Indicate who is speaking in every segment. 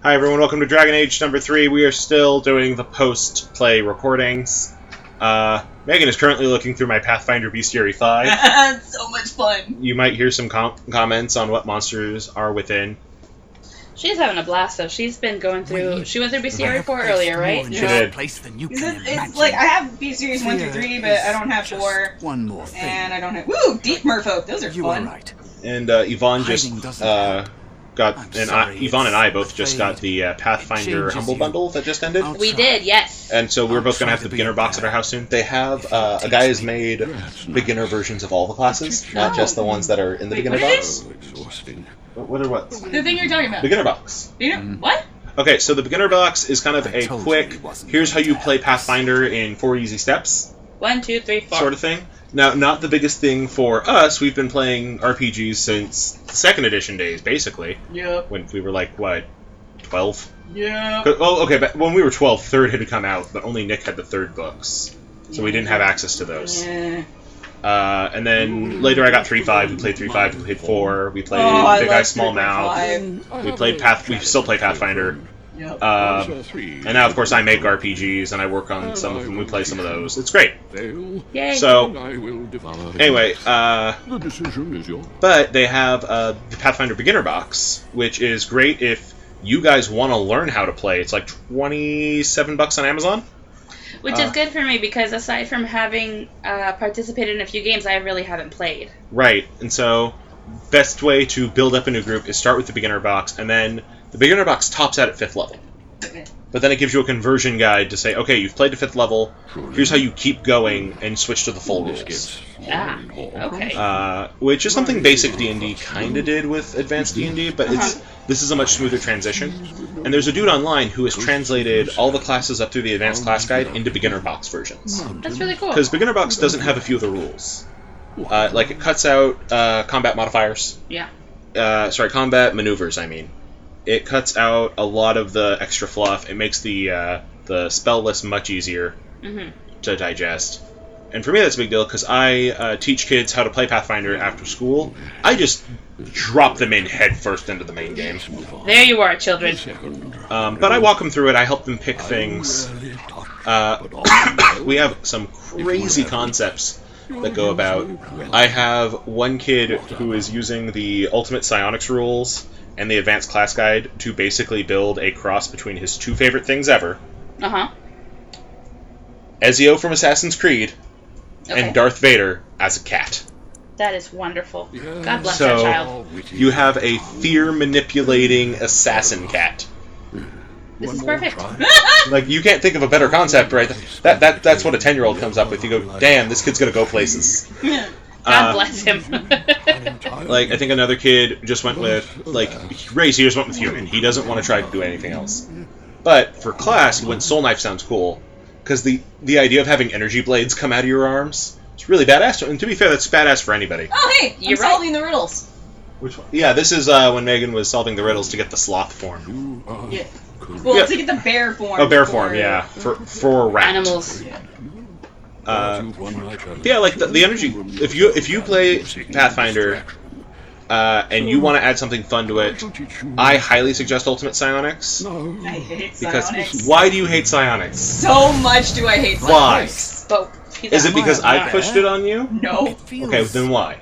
Speaker 1: Hi everyone, welcome to Dragon Age number 3. We are still doing the post-play recordings. Megan is currently looking through my Pathfinder Bestiary 5.
Speaker 2: So much fun.
Speaker 1: You might hear some comments on what monsters are within.
Speaker 3: She's having a blast though. She's been going through. She went through Bestiary 4 earlier, right?
Speaker 1: She did.
Speaker 2: It's like I have B series 1 through 3, but I don't have 4.
Speaker 4: One more thing.
Speaker 2: And I don't have. Woo! Deep Merfolk. Those are fun.
Speaker 4: Right.
Speaker 1: And Yvonne just Yvonne and I both just got the Pathfinder Humble Bundle that just ended.
Speaker 3: We did, yes.
Speaker 1: And so we're both going to have the beginner box at our house soon. They have, a guy has made beginner versions of all the classes, not just the ones that are in the beginner box. What are what?
Speaker 2: The thing you're talking about.
Speaker 1: Beginner box.
Speaker 2: What?
Speaker 1: Okay, so the beginner box is kind of a quick, here's how you play Pathfinder in 4 easy steps.
Speaker 3: 1, 2, 3, 4.
Speaker 1: Sort of thing. Now, not the biggest thing for us. We've been playing RPGs since the 2nd edition days, basically.
Speaker 2: Yep.
Speaker 1: When we were like, what, 12?
Speaker 2: Yeah.
Speaker 1: Well, okay, but when we were 12, 3rd had come out, but only Nick had the 3rd books. So we didn't have access to those.
Speaker 2: Yeah.
Speaker 1: And then later I got 3.5, we played 3.5, we played 4, we played Big Eye Small Mouth, we still play Pathfinder.
Speaker 2: Yep.
Speaker 1: And now, of course, I make RPGs, and I work on some of them, we play some of those. It's great.
Speaker 3: Yay.
Speaker 1: So, anyway, but they have the Pathfinder Beginner Box, which is great if you guys want to learn how to play. It's like $27 on Amazon.
Speaker 3: Which is good for me, because aside from having participated in a few games, I really haven't played.
Speaker 1: Right, and so best way to build up a new group is start with the Beginner Box, and then the Beginner Box tops out at 5th level. But then it gives you a conversion guide to say, okay, you've played to 5th level, here's how you keep going and switch to the full rules.
Speaker 3: Ah, okay.
Speaker 1: Which is something basic D&D kind of did with advanced D&D, but this is a much smoother transition. And there's a dude online who has translated all the classes up through the advanced class guide into Beginner Box versions.
Speaker 3: That's really cool.
Speaker 1: Because Beginner Box doesn't have a few of the rules. Like, it cuts out combat modifiers.
Speaker 3: Yeah.
Speaker 1: Combat maneuvers, I mean. It cuts out a lot of the extra fluff. It makes the spell list much easier to digest. And for me, that's a big deal, because I teach kids how to play Pathfinder after school. I just drop them in head first into the main game.
Speaker 3: There you are, children.
Speaker 1: But I walk them through it. I help them pick things. We have some crazy concepts that go about. I have one kid who is using the Ultimate Psionics rules and the Advanced Class Guide to basically build a cross between his 2 favorite things ever. Ezio from Assassin's Creed and Darth Vader as a cat.
Speaker 3: That is wonderful. God bless that child.
Speaker 1: You have a fear-manipulating assassin cat.
Speaker 3: This is perfect.
Speaker 1: Like, you can't think of a better concept, right? That's what a 10-year-old comes up with. You go, damn, this kid's gonna go places.
Speaker 3: God bless him.
Speaker 1: Like, I think another kid just went with, like, Ray's he just went with human. He doesn't want to try to do anything else. But for class, he went Soul Knife sounds cool. Because the idea of having energy blades come out of your arms, it's really badass. And to be fair, that's badass for anybody.
Speaker 2: Oh, hey! You're solving the riddles.
Speaker 1: Which one? Yeah, this is when Megan was solving the riddles to get the sloth form.
Speaker 2: Yeah. Well, to get the bear form.
Speaker 1: Oh, bear form, yeah. For rat.
Speaker 3: Animals.
Speaker 1: Yeah, like the energy. If you play Pathfinder and you want to add something fun to it, I highly suggest Ultimate Psionics.
Speaker 2: I hate Psionics.
Speaker 1: Why do you hate Psionics?
Speaker 2: So much do I hate Psionics.
Speaker 1: Why? Is it because I pushed it on you?
Speaker 2: No.
Speaker 1: Okay, then why?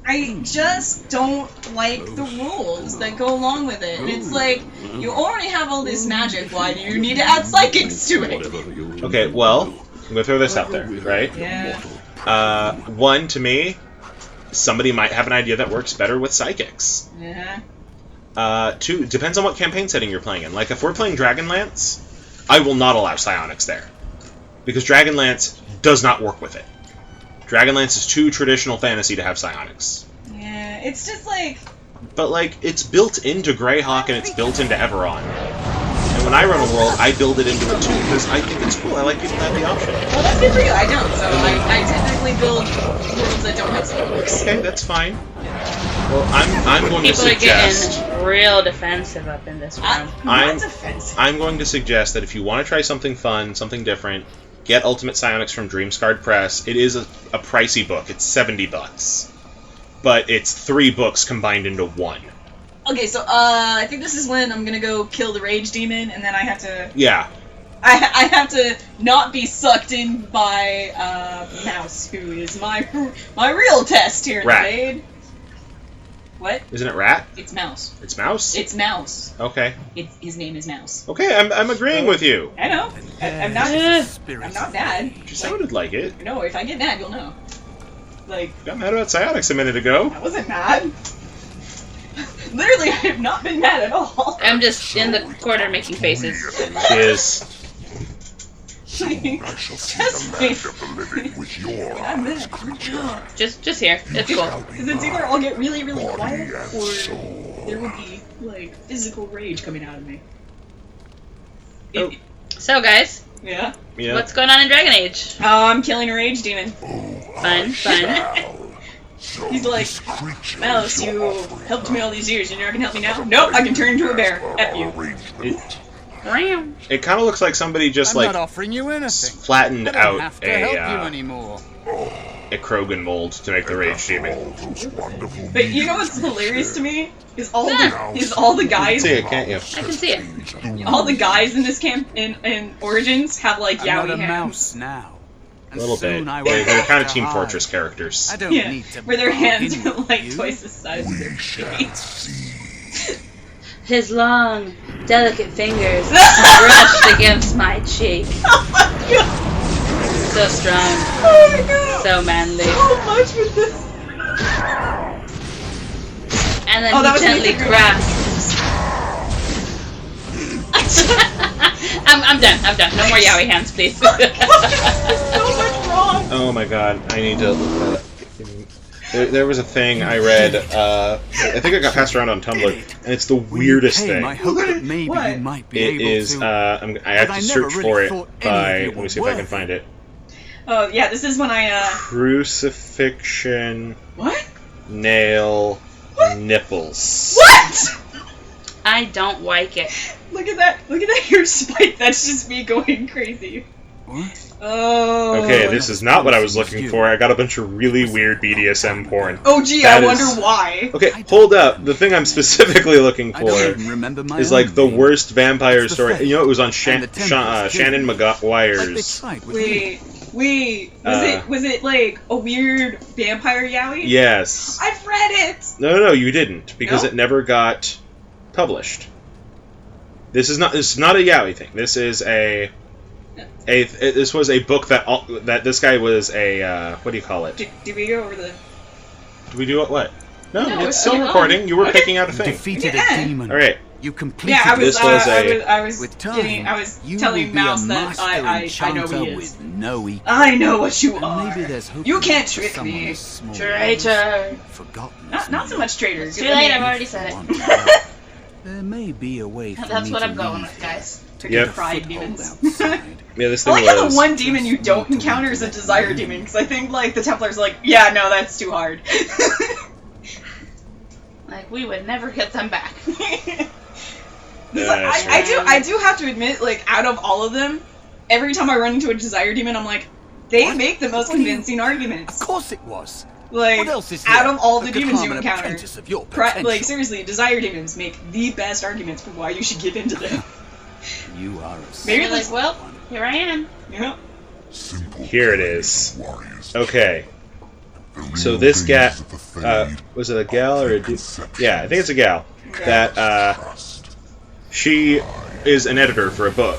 Speaker 2: I just don't like the rules that go along with it. It's like, you already have all this magic, why do you need to add psychics to it?
Speaker 1: Okay, well, I'm going to throw this out there, right?
Speaker 2: Yeah.
Speaker 1: One, to me, somebody might have an idea that works better with psychics.
Speaker 2: Yeah.
Speaker 1: 2, depends on what campaign setting you're playing in. Like, if we're playing Dragonlance, I will not allow psionics there. Because Dragonlance does not work with it. Dragonlance is too traditional fantasy to have psionics.
Speaker 2: Yeah, it's just like...
Speaker 1: But, like, it's built into Greyhawk and it's built into Everon. And when I run a world, I build it into it too, because I think it's cool. I like people to have the option.
Speaker 2: Well, that's good for you. I don't, so I typically build worlds that don't have psionics.
Speaker 1: Okay, that's fine. Well, I'm going to suggest...
Speaker 3: People are getting real defensive up in this room.
Speaker 1: I'm going to suggest that if you want to try something fun, something different, get Ultimate Psionics from Dreamscarred Press. It is a pricey book. It's $70. But it's 3 books combined into 1.
Speaker 2: Okay, so I think this is when I'm gonna go kill the rage demon, and then I have to.
Speaker 1: Yeah.
Speaker 2: I have to not be sucked in by Mouse, who is my real test here in the
Speaker 1: Rat.
Speaker 2: raid. What?
Speaker 1: Isn't it Rat?
Speaker 2: It's Mouse.
Speaker 1: It's Mouse?
Speaker 2: It's Mouse.
Speaker 1: Okay.
Speaker 2: His name is Mouse.
Speaker 1: Okay, I'm agreeing with you.
Speaker 2: I know. I'm not. I'm not mad.
Speaker 1: You sounded like it.
Speaker 2: No, if I get mad, you'll know. Like.
Speaker 1: Got mad about Psionics a minute ago.
Speaker 2: I wasn't mad. Literally, I have not been mad at all.
Speaker 3: I'm just in the corner making faces.
Speaker 1: She is.
Speaker 4: Soon I shall see the land of the living with your
Speaker 2: I'm
Speaker 4: eyes,
Speaker 2: mad.
Speaker 4: creature.
Speaker 3: Just here. It's cool.
Speaker 2: Because it's either I'll get really, really
Speaker 4: Body
Speaker 2: quiet,
Speaker 4: and
Speaker 2: or
Speaker 4: soul.
Speaker 2: there will be, like, physical rage coming out of me.
Speaker 1: Oh.
Speaker 3: So, guys,
Speaker 2: Yeah?
Speaker 1: Yeah.
Speaker 3: what's going on in Dragon Age?
Speaker 2: I'm killing a rage demon.
Speaker 3: Fun, fun.
Speaker 4: So
Speaker 2: He's like,
Speaker 4: this creature
Speaker 2: Mouse,
Speaker 4: is your
Speaker 2: you
Speaker 4: offering.
Speaker 2: helped me all these years, and you're not gonna help me now? Nope, I can turn into a bear. F you.
Speaker 1: It kind of looks like somebody just
Speaker 5: I'm
Speaker 1: like
Speaker 5: not offering you anything.
Speaker 1: flattened
Speaker 5: I don't
Speaker 1: out
Speaker 5: have to help you
Speaker 1: a
Speaker 5: anymore.
Speaker 1: Krogan mold to make the rage demon.
Speaker 4: All those wonderful
Speaker 2: But you know what's hilarious to me? Is all the guys,
Speaker 1: See it, can't you?
Speaker 3: I can see it.
Speaker 2: all the guys in this camp in Origins have like
Speaker 5: I'm not
Speaker 2: yaoi
Speaker 5: a
Speaker 2: hands.
Speaker 5: mouse now.
Speaker 1: A little bit.
Speaker 5: Soon I
Speaker 1: They're
Speaker 5: will
Speaker 1: kind of
Speaker 5: have to
Speaker 1: Team
Speaker 5: hide.
Speaker 1: Fortress characters.
Speaker 5: I don't
Speaker 2: Yeah,
Speaker 5: need to
Speaker 2: where their hands
Speaker 5: bargain
Speaker 2: are like
Speaker 5: with you.
Speaker 2: twice the size of their
Speaker 4: We shall
Speaker 2: face.
Speaker 4: see.
Speaker 3: His long, delicate fingers brushed against my cheek.
Speaker 2: Oh my god!
Speaker 3: So strong,
Speaker 2: Oh my god!
Speaker 3: so manly.
Speaker 2: So much with this.
Speaker 3: And then
Speaker 2: Oh, that was
Speaker 3: he gently
Speaker 2: amazing.
Speaker 3: grasped. I'm done. No more yaoi hands, please.
Speaker 2: So much wrong.
Speaker 1: Oh my god, I need to look that up. There was a thing I read, I think it got passed around on Tumblr, and it's the
Speaker 5: When you
Speaker 1: weirdest
Speaker 5: came,
Speaker 1: thing.
Speaker 5: I hoped that maybe
Speaker 2: What?
Speaker 5: you might be
Speaker 1: It
Speaker 5: able
Speaker 1: is,
Speaker 5: to.
Speaker 1: I have
Speaker 5: But
Speaker 1: to
Speaker 5: I
Speaker 1: search
Speaker 5: never
Speaker 1: for
Speaker 5: really
Speaker 1: it
Speaker 5: thought any
Speaker 1: by,
Speaker 5: of you
Speaker 1: let me
Speaker 5: were
Speaker 1: see if I can
Speaker 5: worthy.
Speaker 1: find it.
Speaker 2: Oh yeah, this is when I
Speaker 1: Crucifixion,
Speaker 2: What?
Speaker 1: nail,
Speaker 2: What?
Speaker 1: nipples.
Speaker 2: What?
Speaker 3: I don't like it.
Speaker 2: Look at that! Look at that hair spike. That's just me going crazy.
Speaker 5: What?
Speaker 2: Oh.
Speaker 1: Okay, this is not what I was looking for. I got a bunch of really weird BDSM porn.
Speaker 2: Oh gee,
Speaker 1: That
Speaker 2: I
Speaker 1: is-
Speaker 2: wonder why.
Speaker 1: Okay, hold up. The thing I'm specifically looking
Speaker 5: I don't
Speaker 1: for
Speaker 5: even remember my
Speaker 1: is
Speaker 5: own
Speaker 1: like the
Speaker 5: name.
Speaker 1: worst vampire
Speaker 5: It's the
Speaker 1: story.
Speaker 5: Faith.
Speaker 1: You know, it was on
Speaker 5: And the Tempest,
Speaker 1: Shannon
Speaker 5: too. Like they
Speaker 1: McGuire's.
Speaker 5: tried with me.
Speaker 2: Wait. Was it like a weird vampire yaoi?
Speaker 1: Yes.
Speaker 2: I've read it.
Speaker 1: No, you didn't because
Speaker 2: No?
Speaker 1: it never got published. This is not a yaoi thing. This is this was a book that this guy was a what do you call it?
Speaker 2: Did we go over the?
Speaker 1: Did we do it? What? No,
Speaker 2: No,
Speaker 1: it's still
Speaker 2: okay.
Speaker 1: recording. You were
Speaker 2: Okay.
Speaker 1: picking out a thing.
Speaker 5: Defeated
Speaker 2: Yeah.
Speaker 5: a demon.
Speaker 1: All right.
Speaker 5: You completed
Speaker 2: Yeah, I was.
Speaker 1: This was
Speaker 2: I was
Speaker 5: With time,
Speaker 2: getting. I was
Speaker 5: you
Speaker 2: telling
Speaker 5: will be
Speaker 2: Mouse
Speaker 5: a
Speaker 2: that
Speaker 5: master
Speaker 2: I know
Speaker 5: enchanter
Speaker 2: who he is.
Speaker 5: with no equal.
Speaker 2: I know what you
Speaker 5: And
Speaker 2: are.
Speaker 5: maybe there's hope
Speaker 2: You
Speaker 5: for
Speaker 2: can't
Speaker 5: for
Speaker 2: trick
Speaker 5: someone
Speaker 2: me.
Speaker 5: as small
Speaker 3: Traitor.
Speaker 5: as forgotten
Speaker 2: Not
Speaker 5: as
Speaker 2: so
Speaker 5: me.
Speaker 2: much traitor.
Speaker 3: Too late, I've already said it.
Speaker 5: There may be a way for
Speaker 3: That's
Speaker 5: me
Speaker 3: what
Speaker 5: to
Speaker 3: I'm going
Speaker 5: leave
Speaker 3: with, guys.
Speaker 1: Yep.
Speaker 2: Pride
Speaker 5: foothold
Speaker 2: demons.
Speaker 5: outside.
Speaker 1: Yeah, this
Speaker 2: I
Speaker 1: thing
Speaker 2: like how the
Speaker 1: was.
Speaker 2: one demon you don't encounter is a desire demon, because I think like the Templars are like, yeah, no, that's too hard.
Speaker 3: Like, we would never get them back.
Speaker 2: I do have to admit, like, out of all of them, every time I run into a desire demon, I'm like, they
Speaker 5: What?
Speaker 2: make the most
Speaker 5: What do you-
Speaker 2: convincing arguments.
Speaker 5: Of course it was.
Speaker 2: Like,
Speaker 5: What else is
Speaker 2: out
Speaker 5: there
Speaker 2: of all
Speaker 5: that
Speaker 2: the
Speaker 5: could
Speaker 2: demons
Speaker 5: harm
Speaker 2: you
Speaker 5: an
Speaker 2: encounter,
Speaker 5: apprentice of your
Speaker 2: like
Speaker 5: potential?
Speaker 2: seriously, desire demons make the best arguments for why you should get into them.
Speaker 5: You are a
Speaker 2: Maybe
Speaker 3: You're
Speaker 2: like,
Speaker 3: like, well, here I am.
Speaker 2: Yeah.
Speaker 4: Simple
Speaker 1: Here it
Speaker 4: prayers,
Speaker 1: is.
Speaker 4: warriors.
Speaker 1: Okay.
Speaker 4: The real
Speaker 1: So this
Speaker 4: dangers
Speaker 1: ga-
Speaker 4: of the Fade
Speaker 1: was it a gal or a dude? Yeah, I think it's a gal. That
Speaker 4: trust.
Speaker 1: she is an editor for a book,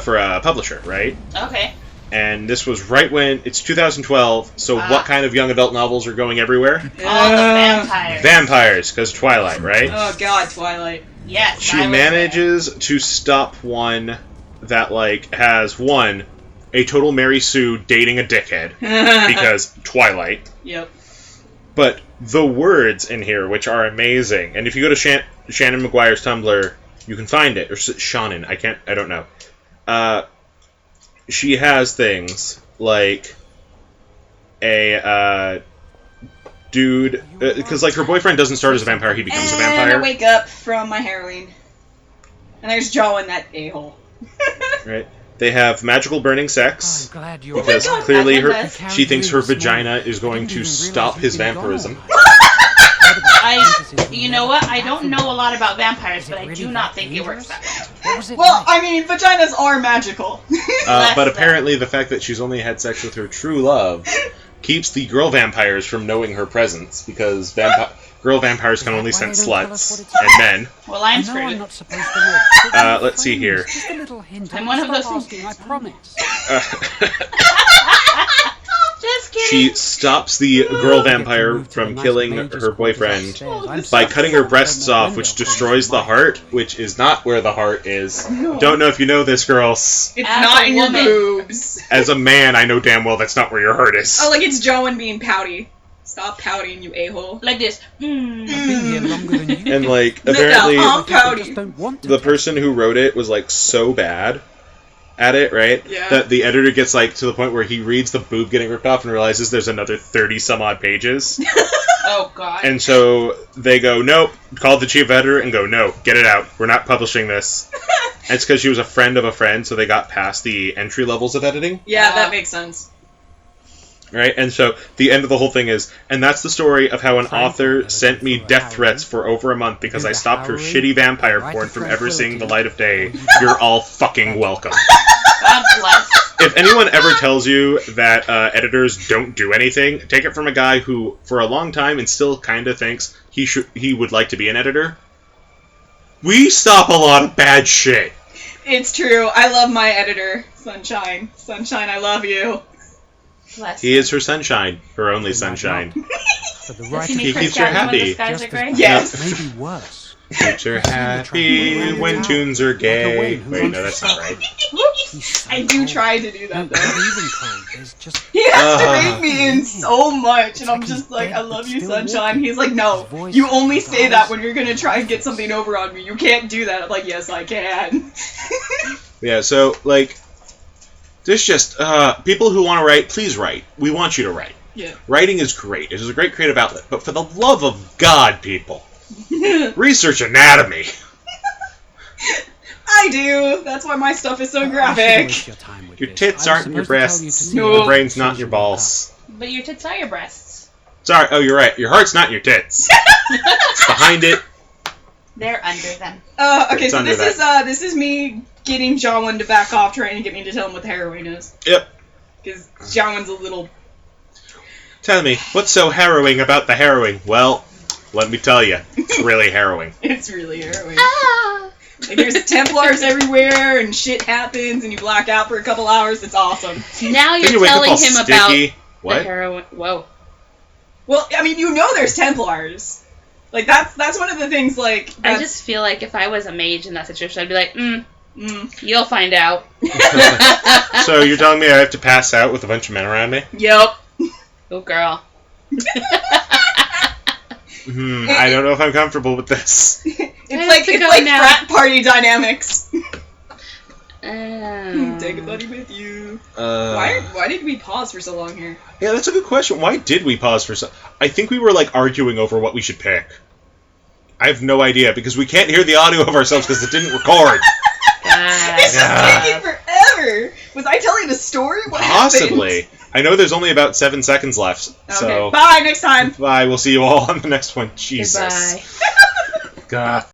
Speaker 1: for a publisher, right?
Speaker 3: Okay.
Speaker 1: And this was right when it's 2012. So what kind of young adult novels are going everywhere?
Speaker 3: All the vampires.
Speaker 1: Vampires, because Twilight, right?
Speaker 2: Oh god, Twilight.
Speaker 3: Yes.
Speaker 1: She
Speaker 3: I was
Speaker 1: manages to stop one that like has a total Mary Sue dating a dickhead because Twilight.
Speaker 2: Yep.
Speaker 1: But the words in here, which are amazing, and if you go to Shannon McGuire's Tumblr, you can find it, or Shannon, I don't know. She has things like a dude, because like her boyfriend doesn't start as a vampire, he becomes a
Speaker 2: And I
Speaker 1: vampire,
Speaker 2: wake up from my heroin. And there's Joe in that a-hole.
Speaker 1: right? They have magical burning sex.
Speaker 5: glad you're
Speaker 1: Because
Speaker 2: God,
Speaker 1: clearly
Speaker 3: Batman does.
Speaker 1: she thinks her vagina is going to stop his vampirism.
Speaker 3: You know what? I don't know a lot about vampires, but I do not think it works that way.
Speaker 2: Well, I mean, vaginas are magical.
Speaker 1: But apparently the fact that she's only had sex with her true love keeps the girl vampires from knowing her presence, because girl vampires can only sense sluts and men.
Speaker 3: Well, I'm screwed.
Speaker 1: Let's see here.
Speaker 3: I'm one of those things.
Speaker 5: I promise.
Speaker 3: Just kidding.
Speaker 1: She stops the girl vampire from killing her boyfriend by cutting her breasts off, which destroys the heart, which is not where the heart is. Don't know if you know this, girls.
Speaker 2: It's
Speaker 3: As
Speaker 2: not
Speaker 3: a
Speaker 2: in your
Speaker 3: woman.
Speaker 2: boobs.
Speaker 1: As a man, I know damn well that's not where your heart is.
Speaker 2: Oh, like it's Joan being pouty. Stop pouting, you a-hole.
Speaker 3: Like this.
Speaker 5: I've been here longer than you.
Speaker 1: And, like,
Speaker 2: No,
Speaker 1: apparently
Speaker 2: I'm
Speaker 5: I
Speaker 2: pouty.
Speaker 5: just don't want to.
Speaker 1: the person who wrote it was, like, so bad at it, right?
Speaker 2: Yeah.
Speaker 1: That the editor gets, like, to the point where he reads the boob getting ripped off and realizes there's another 30-some-odd pages.
Speaker 3: Oh, God.
Speaker 1: And so they go, nope, call the chief editor and go, no, get it out. We're not publishing this. And it's because she was a friend of a friend, so they got past the entry levels of editing,
Speaker 2: Yeah, that makes sense.
Speaker 1: right? And so the end of the whole thing is, and that's the story of how an author sent me death threats for over a month because I stopped her shitty vampire porn from ever seeing the light of day. You're all fucking welcome.
Speaker 3: God bless.
Speaker 1: If anyone ever tells you that editors don't do anything, take it from a guy who, for a long time, and still kind of thinks he would like to be an editor. We stop a lot of bad shit.
Speaker 2: It's true. I love my editor, Sunshine. Sunshine, I love you.
Speaker 3: Bless.
Speaker 1: He is her sunshine, her only sunshine.
Speaker 5: For the
Speaker 3: Does
Speaker 5: right
Speaker 3: he
Speaker 5: of
Speaker 3: make
Speaker 1: He
Speaker 3: her
Speaker 1: keeps her
Speaker 3: scout when
Speaker 1: happy.
Speaker 3: the skies are gray?
Speaker 2: Yes.
Speaker 5: maybe worse.
Speaker 1: Keeps her happy when tunes are gay. Wait, no, that's not right.
Speaker 5: He's so
Speaker 2: I do
Speaker 5: cold.
Speaker 2: try to do
Speaker 5: No,
Speaker 2: that,
Speaker 5: not
Speaker 2: though.
Speaker 5: even cold. There's just
Speaker 2: He has to
Speaker 1: Ah.
Speaker 2: rein me in so much, and I'm just like, I love you, Sunshine. He's like, no, you only say that when you're gonna try and get something over on me. You can't do that. I'm like, yes, I can.
Speaker 1: Yeah, so, like, there's just, people who want to write, please write. We want you to write.
Speaker 2: Yeah.
Speaker 1: Writing is great. It is a great creative outlet. But for the love of God, people, research anatomy.
Speaker 2: I do. That's why my stuff is so
Speaker 5: I shouldn't
Speaker 2: graphic.
Speaker 5: waste your time with
Speaker 1: Your
Speaker 5: this.
Speaker 1: tits
Speaker 5: I was
Speaker 1: aren't in your
Speaker 5: supposed to tell you to
Speaker 1: breasts.
Speaker 5: see
Speaker 2: No.
Speaker 1: Your
Speaker 5: what
Speaker 1: brain's
Speaker 5: it
Speaker 1: not in
Speaker 5: is
Speaker 1: your
Speaker 5: all about.
Speaker 1: balls.
Speaker 3: But your tits are your breasts.
Speaker 1: Sorry, oh, you're right. Your heart's not in your tits. It's behind it.
Speaker 3: They're under them.
Speaker 2: Okay,
Speaker 1: It's
Speaker 2: so
Speaker 1: under
Speaker 2: this is me getting Jawan to back off, trying to get me to tell him what the heroin is.
Speaker 1: Yep.
Speaker 2: Because Jawan's a little...
Speaker 1: Tell me, what's so harrowing about the harrowing? Well, let me tell you, it's really harrowing.
Speaker 2: It's really harrowing.
Speaker 3: Ah!
Speaker 2: Like, there's Templars everywhere, and shit happens, and you black out for a couple hours. It's awesome.
Speaker 3: Now
Speaker 1: Then you
Speaker 3: you're
Speaker 1: wake up
Speaker 3: telling
Speaker 1: all
Speaker 3: him about
Speaker 1: sticky.
Speaker 3: the
Speaker 1: What?
Speaker 3: heroin. Whoa.
Speaker 2: Well, I mean, you know there's Templars. Like, that's one of the things, like...
Speaker 3: I
Speaker 2: That's,
Speaker 3: just feel like if I was a mage in that situation, I'd be like, you'll find out.
Speaker 1: So you're telling me I have to pass out with a bunch of men around me?
Speaker 2: Yep.
Speaker 3: Oh, girl.
Speaker 1: I don't know if I'm comfortable with this.
Speaker 2: It's
Speaker 3: to go
Speaker 2: like
Speaker 3: now.
Speaker 2: frat party dynamics.
Speaker 3: Um,
Speaker 2: Take a buddy with you. Why did we pause for so long here?
Speaker 1: Yeah, that's a good question. Why did we pause for so... I think we were, like, arguing over what we should pick. I have no idea, because we can't hear the audio of ourselves because it didn't record.
Speaker 2: It's just taking forever. Was I telling a story? What
Speaker 1: Possibly.
Speaker 2: happened?
Speaker 1: I know there's only about 7 seconds left,
Speaker 2: Okay.
Speaker 1: so...
Speaker 2: Bye, next time.
Speaker 1: Bye, we'll see you all on the next one. Jesus.
Speaker 3: Goodbye.
Speaker 1: God.